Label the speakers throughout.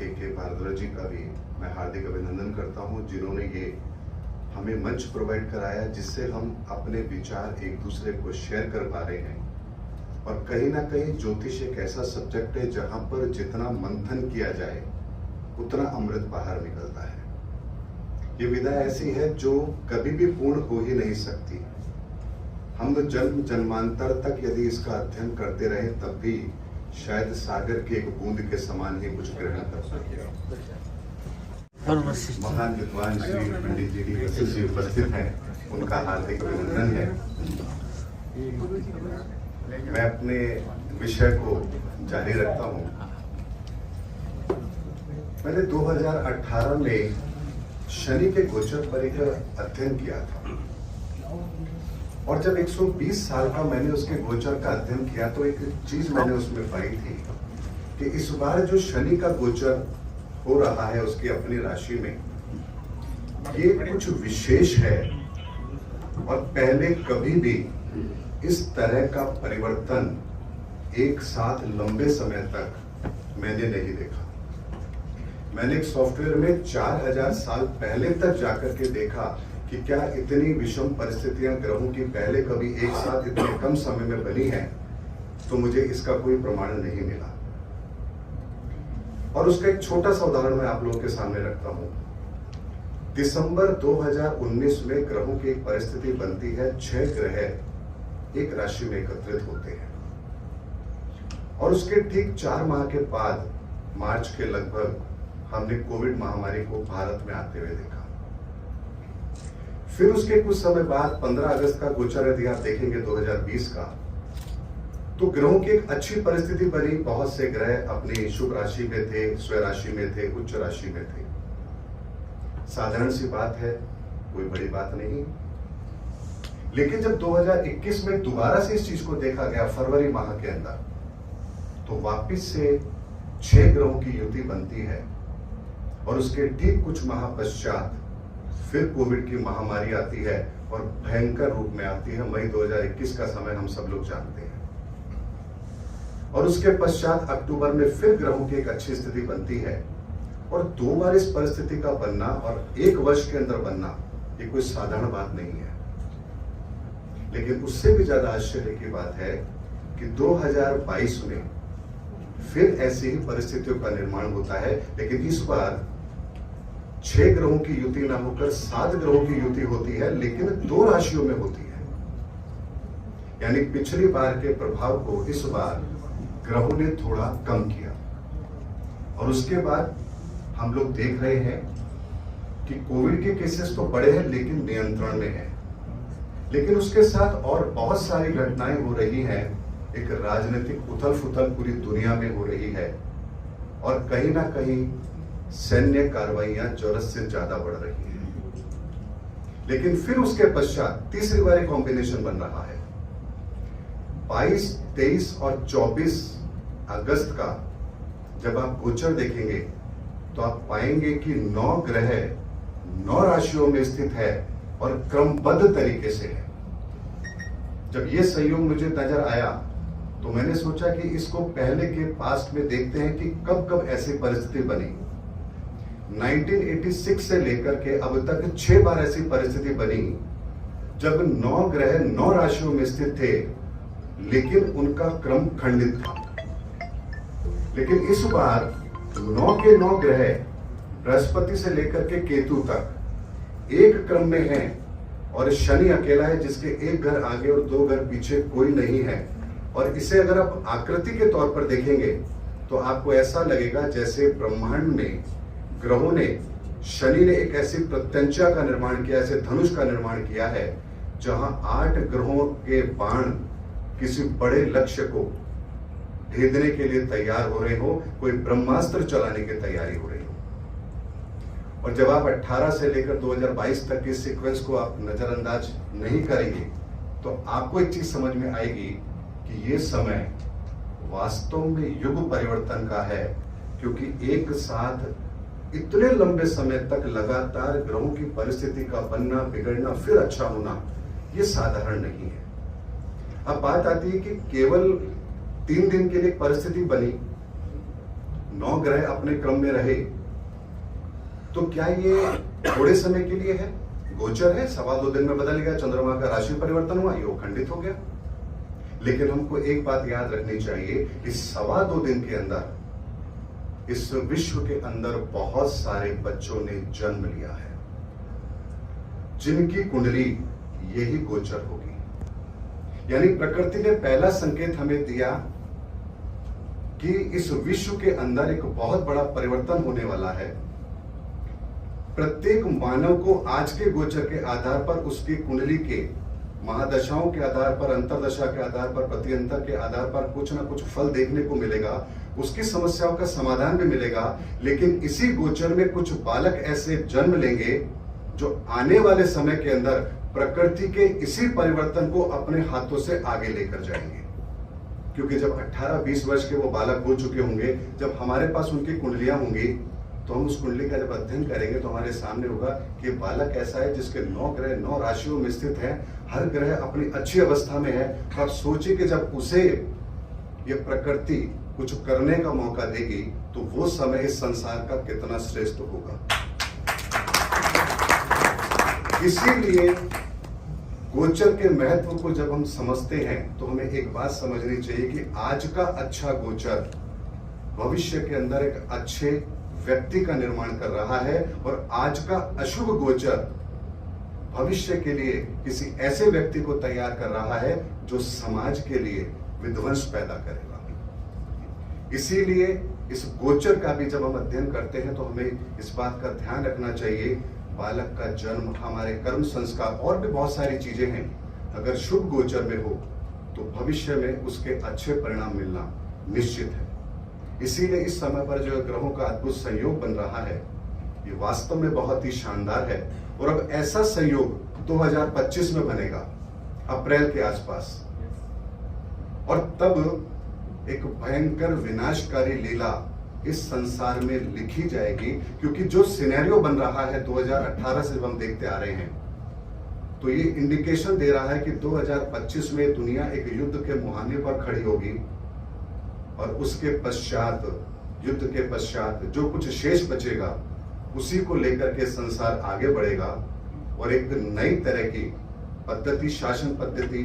Speaker 1: के भारद्वाज जी का भी मैं हार्दिक अभिनंदन करता हूं, जिन्होंने ये हमें मंच प्रोवाइड कराया जिससे हम अपने विचार एक दूसरे को शेयर कर पा रहे हैं। और कहीं ना कहीं ज्योतिष एक ऐसा सब्जेक्ट है जहां पर जितना मंथन किया जाए उतना अमृत बाहर निकलता है। ये विधा ऐसी है जो कभी भी पूर्ण हो ही नहीं सकती। हम तो जन्म जन्मांतर तक यदि इसका अध्ययन करते रहे तब भी शायद सागर के एक बूंद के समान ही कुछ ग्रहण कर सके। महान विद्वान श्री पंडित जी वशिष्ठ जी उपस्थित हैं, उनका हार्दिक अभिनंदन है। मैं अपने विषय को जारी रखता हूं। मैंने 2018 में शनि के गोचर पर एक अध्ययन किया था, और जब 120 साल का मैंने उसके गोचर का अध्ययन किया तो एक चीज मैंने उसमें पाई थी कि इस बार जो शनि का गोचर हो रहा है उसकी अपनी राशि में, ये कुछ विशेष है और पहले कभी भी इस तरह का परिवर्तन एक साथ लंबे समय तक मैंने नहीं देखा। मैंने एक सॉफ्टवेयर में 4000 साल पहले तक जाकर के देखा कि क्या इतनी विषम परिस्थितियां ग्रहों की पहले कभी एक साथ इतने कम समय में बनी हैं, तो मुझे इसका कोई प्रमाण नहीं मिला। और उसका एक छोटा सा उदाहरण मैं आप लोगों के सामने रखता हूं। दिसंबर 2019 में ग्रहों की एक परिस्थिति बनती है, 6 ग्रह एक राशि में एकत्रित होते हैं, और उसके ठीक 4 माह के बाद मार्च के लगभग हमने कोविड महामारी को भारत में आते हुए देखा। फिर उसके कुछ समय बाद 15 अगस्त का गोचर यदि आप देखेंगे 2020 का, तो ग्रहों की एक अच्छी परिस्थिति बनी। बहुत से ग्रह अपनी शुभ राशि में थे, स्वय राशि में थे, उच्च राशि में थे। साधारण सी बात है, कोई बड़ी बात नहीं। लेकिन जब 2021 में दोबारा से इस चीज को देखा गया फरवरी माह के अंदर, तो वापिस से 6 ग्रहों की युति बनती है, और उसके ठीक कुछ माह पश्चात फिर कोविड की महामारी आती है और भयंकर रूप में आती है। मई 2021 का समय हम सब लोग जानते हैं। और उसके पश्चात अक्टूबर में फिर ग्रहों की एक अच्छी स्थिति बनती है, और 2 बार इस परिस्थिति का बनना और 1 वर्ष के अंदर बनना, ये कोई साधारण बात नहीं है। लेकिन उससे भी ज्यादा आश्चर्य की बात है कि 2022 में फिर ऐसी ही परिस्थितियों का निर्माण होता है, लेकिन इस बार 6 ग्रहों की युति ना होकर 7 ग्रहों की युति होती है, लेकिन 2 राशियों में होती है। यानी पिछली बार के प्रभाव को इस बार ग्रहों ने थोड़ा कम किया। और उसके बाद हम लोग देख रहे हैं कि कोविड के केसेस तो बढ़े हैं लेकिन नियंत्रण में है। लेकिन उसके साथ और बहुत सारी घटनाएं हो रही हैं। एक राजनीतिक उथल फुथल पूरी दुनिया में हो रही है, और कहीं ना कहीं सैन्य कार्रवाइयां जरूरत से ज्यादा बढ़ रही हैं। लेकिन फिर उसके पश्चात तीसरी बार एक कॉम्बिनेशन बन रहा है। 22, 23 और 24 अगस्त का जब आप गोचर देखेंगे तो आप पाएंगे कि 9 ग्रह 9 राशियों में स्थित है और क्रमबद्ध तरीके से है। जब ये संयोग मुझे नजर आया तो मैंने सोचा कि इसको पहले के पास्ट में देखते हैं कि कब कब ऐसी परिस्थिति बनी। 1986 से लेकर के अब तक 6 बार ऐसी परिस्थिति बनी जब 9 ग्रह 9 राशियों में स्थित थे, लेकिन उनका क्रम खंडित था। लेकिन इस बार 9 के 9 ग्रह बृहस्पति से लेकर के केतु तक एक क्रम में हैं, और शनि अकेला है जिसके 1 घर आगे और 2 घर पीछे कोई नहीं है। और इसे अगर आप आकृति के तौर पर देखेंगे तो आपको ऐसा लगेगा जैसे ब्रह्मांड में ग्रहों ने, शनि ने एक ऐसी प्रत्यंचा का निर्माण किया, ऐसे धनुष का निर्माण किया है जहां 8 ग्रहों के बाण किसी बड़े लक्ष्य को भेदने के लिए तैयार हो रहे हो, कोई ब्रह्मास्त्र चलाने की तैयारी हो रही हो। और जब आप 18 से लेकर 2022 तक के सीक्वेंस को आप नजरअंदाज नहीं करेंगे तो आपको एक चीज समझ में आएगी कि ये समय वास्तव में युग परिवर्तन का है, क्योंकि एक साथ इतने लंबे समय तक लगातार ग्रहों की परिस्थिति का बनना, बिगड़ना, फिर अच्छा होना, ये साधारण नहीं है। अब बात आती है कि केवल 3 दिन के लिए परिस्थिति बनी, 9 ग्रह अपने क्रम में रहे, तो क्या ये थोड़े समय के लिए है? गोचर है, 2.25 दिन में बदल गया, चंद्रमा का राशि परिवर्तन हुआ, योग खंडित हो गया। लेकिन हमको एक बात याद रखनी चाहिए, इस 2.25 दिन के अंदर इस विश्व के अंदर बहुत सारे बच्चों ने जन्म लिया है जिनकी कुंडली यही गोचर होगी। यानी प्रकृति ने पहला संकेत हमें दिया कि इस विश्व के अंदर एक बहुत बड़ा परिवर्तन होने वाला है। प्रत्येक मानव को आज के गोचर के आधार पर, उसकी कुंडली के महादशाओं के आधार पर, अंतरदशा के आधार पर, प्रत्यंतर के आधार पर कुछ ना कुछ फल देखने को मिलेगा, उसकी समस्याओं का समाधान भी मिलेगा। लेकिन इसी गोचर में कुछ बालक ऐसे जन्म लेंगे जो आने वाले समय के अंदर प्रकृति के इसी परिवर्तन को अपने हाथों से आगे लेकर जाएंगे। क्योंकि जब 18-20 वर्ष के वो बालक हो चुके होंगे, जब हमारे पास उनकी कुंडलियां होंगी, तो हम उस कुंडली का जब अध्ययन करेंगे तो हमारे सामने होगा कि बालक ऐसा है जिसके 9 ग्रह 9 राशियों में स्थित है, हर ग्रह अपनी अच्छी अवस्था में है। तो आप सोचिए कि जब उसे ये प्रकृति कुछ करने का मौका देगी तो वो समय इस संसार का कितना श्रेष्ठ होगा। इसीलिए गोचर के महत्व को जब हम समझते हैं तो हमें एक बात समझनी चाहिए कि आज का अच्छा गोचर भविष्य के अंदर एक अच्छे व्यक्ति का निर्माण कर रहा है, और आज का अशुभ गोचर भविष्य के लिए किसी ऐसे व्यक्ति को तैयार कर रहा है जो समाज के लिए विध्वंस पैदा करेगा। इसीलिए इस गोचर का भी जब हम अध्ययन करते हैं तो हमें इस बात का ध्यान रखना चाहिए, बालक का जन्म, हमारे कर्म संस्कार और भी बहुत सारी चीजें हैं, अगर शुभ गोचर में हो तो भविष्य में उसके अच्छे परिणाम मिलना निश्चित है। इसीलिए इस समय पर जो ग्रहों का अद्भुत संयोग बन रहा है, ये वास्तव में बहुत ही शानदार है। और अब ऐसा संयोग 2025 में बनेगा, अप्रैल के आसपास, और तब एक भयंकर विनाशकारी लीला इस संसार में लिखी जाएगी। क्योंकि जो सिनेरियो बन रहा है 2018 से हम देखते आ रहे हैं, तो ये इंडिकेशन दे रहा है कि 2025 में दुनिया एक युद्ध के मुहाने पर खड़ी होगी, और उसके पश्चात, युद्ध के पश्चात जो कुछ शेष बचेगा उसी को लेकर के संसार आगे बढ़ेगा, और एक नई तरह की पद्धति, शासन पद्धति,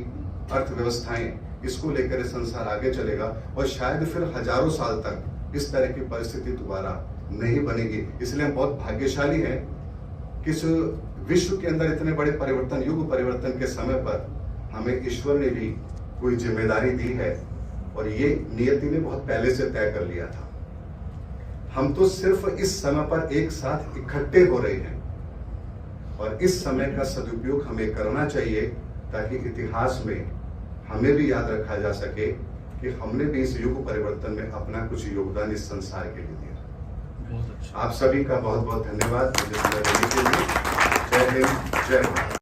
Speaker 1: अर्थव्यवस्थाएं, इसको लेकर संसार आगे चलेगा। और शायद फिर हजारों साल तक इस तरह की परिस्थिति दोबारा नहीं बनेगी। इसलिए हम बहुत भाग्यशाली हैं कि इस विश्व के अंदर इतने बड़े परिवर्तन, युग परिवर्तन के समय पर हमें ईश्वर ने भी कोई जिम्मेदारी दी है, और ये नियति ने बहुत पहले से तय कर लिया था। हम तो सिर्फ इस समय पर एक साथ इकट्ठे हो रहे हैं, और इस समय का सदुपयोग हमें करना चाहिए, ताकि इतिहास में हमें भी याद रखा जा सके कि हमने भी इस युग परिवर्तन में अपना कुछ योगदान इस संसार के लिए दिया।
Speaker 2: बहुत अच्छा।
Speaker 1: आप सभी का बहुत बहुत धन्यवाद मुझे समय देने के लिए। जय हिंद, जय भारत।